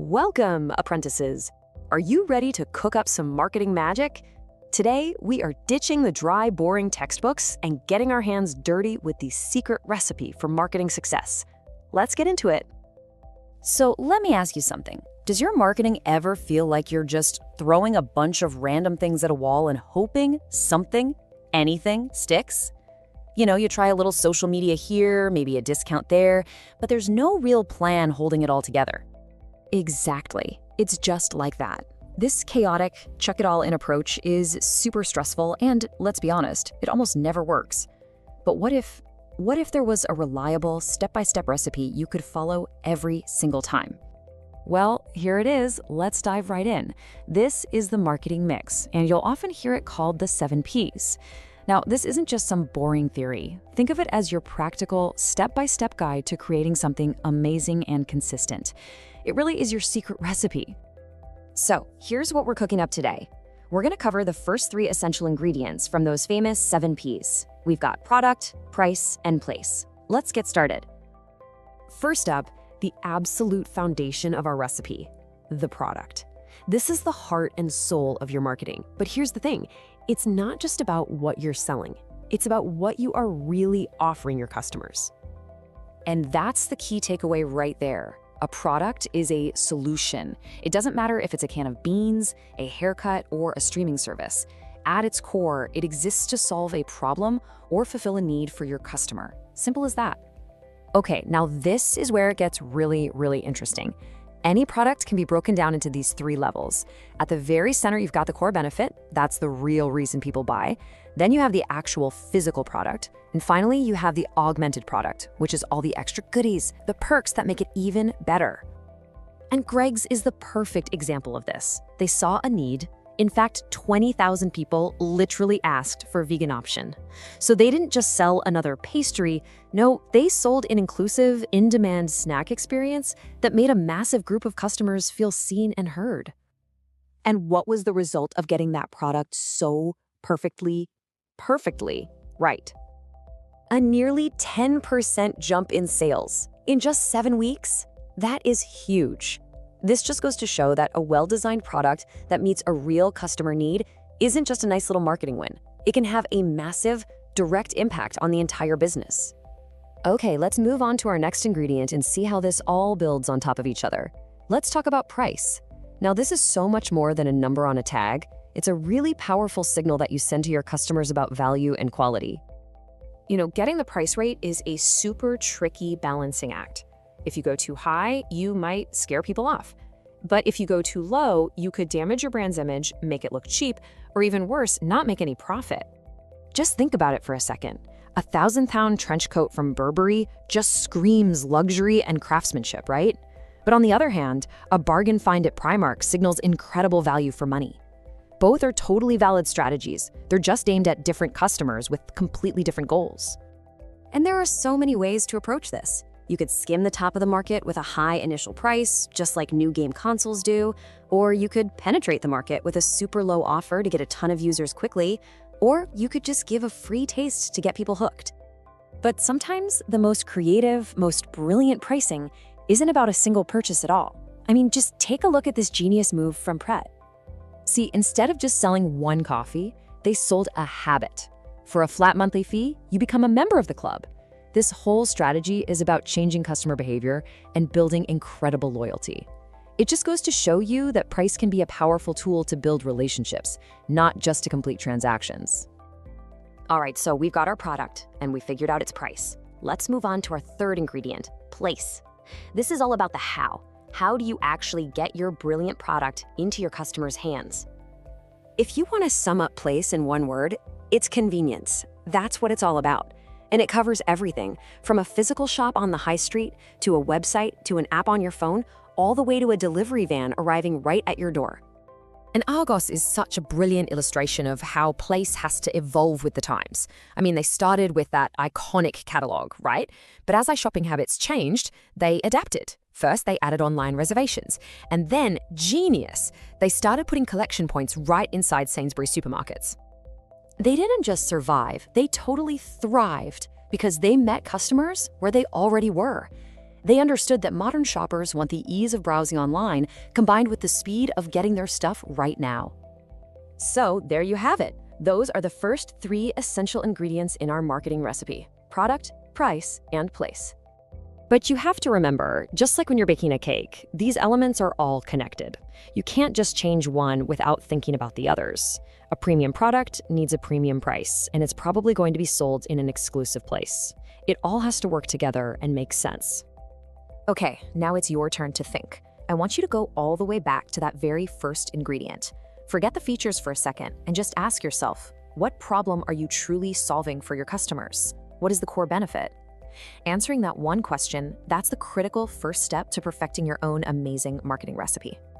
Welcome, apprentices! Are you ready to cook up some marketing magic? Today, we are ditching the dry, boring textbooks and getting our hands dirty with the secret recipe for marketing success. Let's get into it. So let me ask you something. Does your marketing ever feel like you're just throwing a bunch of random things at a wall and hoping something, anything, sticks? You try a little social media here, maybe a discount there, but there's no real plan holding it all together. Exactly. It's just like that. This chaotic, chuck-it-all-in approach is super stressful and, let's be honest, it almost never works. But what if there was a reliable, step-by-step recipe you could follow every single time? Well, here it is. Let's dive right in. This is the marketing mix, and you'll often hear it called the 7 Ps. Now, this isn't just some boring theory. Think of it as your practical, step-by-step guide to creating something amazing and consistent. It really is your secret recipe. So, here's what we're cooking up today. We're going to cover the first 3 essential ingredients from those famous 7 Ps. We've got product, price, and place. Let's get started. First up, the absolute foundation of our recipe, the product. This is the heart and soul of your marketing. But here's the thing, it's not just about what you're selling. It's about what you are really offering your customers. And that's the key takeaway right there. A product is a solution. It doesn't matter if it's a can of beans, a haircut, or a streaming service. At its core, it exists to solve a problem or fulfill a need for your customer. Simple as that. Okay, now this is where it gets really, really interesting. Any product can be broken down into these 3 levels. At the very center, you've got the core benefit. That's the real reason people buy. Then you have the actual physical product. And finally, you have the augmented product, which is all the extra goodies, the perks that make it even better. And Greg's is the perfect example of this. They saw a need. In fact, 20,000 people literally asked for a vegan option. So they didn't just sell another pastry. No, they sold an inclusive, in-demand snack experience that made a massive group of customers feel seen and heard. And what was the result of getting that product so perfectly right? A nearly 10% jump in sales in just 7 weeks. That is huge. This just goes to show that a well-designed product that meets a real customer need isn't just a nice little marketing win. It can have a massive, direct impact on the entire business. Okay, let's move on to our next ingredient and see how this all builds on top of each other. Let's talk about price. Now, this is so much more than a number on a tag. It's a really powerful signal that you send to your customers about value and quality. Getting the price right is a super tricky balancing act. If you go too high, you might scare people off. But if you go too low, you could damage your brand's image, make it look cheap, or even worse, not make any profit. Just think about it for a second. A 1,000-pound trench coat from Burberry just screams luxury and craftsmanship, right? But on the other hand, a bargain find at Primark signals incredible value for money. Both are totally valid strategies. They're just aimed at different customers with completely different goals. And there are so many ways to approach this. You could skim the top of the market with a high initial price, just like new game consoles do, or you could penetrate the market with a super low offer to get a ton of users quickly, or you could just give a free taste to get people hooked. But sometimes the most creative, most brilliant pricing isn't about a single purchase at all. I mean, just take a look at this genius move from Pret. See, instead of just selling one coffee, they sold a habit. For a flat monthly fee, you become a member of the club. This whole strategy is about changing customer behavior and building incredible loyalty. It just goes to show you that price can be a powerful tool to build relationships, not just to complete transactions. All right, so we've got our product and we figured out its price. Let's move on to our third ingredient, place. This is all about the how. How do you actually get your brilliant product into your customers' hands? If you want to sum up place in one word, it's convenience. That's what it's all about. And it covers everything, from a physical shop on the high street, to a website, to an app on your phone, all the way to a delivery van arriving right at your door. And Argos is such a brilliant illustration of how place has to evolve with the times. I mean, they started with that iconic catalog, right? But as our shopping habits changed, they adapted. First, they added online reservations. And then, genius, they started putting collection points right inside Sainsbury's supermarkets. They didn't just survive, they totally thrived because they met customers where they already were. They understood that modern shoppers want the ease of browsing online combined with the speed of getting their stuff right now. So there you have it. Those are the first 3 essential ingredients in our marketing recipe: product, price, and place. But you have to remember, just like when you're baking a cake, these elements are all connected. You can't just change one without thinking about the others. A premium product needs a premium price, and it's probably going to be sold in an exclusive place. It all has to work together and make sense. Okay, now it's your turn to think. I want you to go all the way back to that very first ingredient. Forget the features for a second and just ask yourself, what problem are you truly solving for your customers? What is the core benefit? Answering that one question, that's the critical first step to perfecting your own amazing marketing recipe.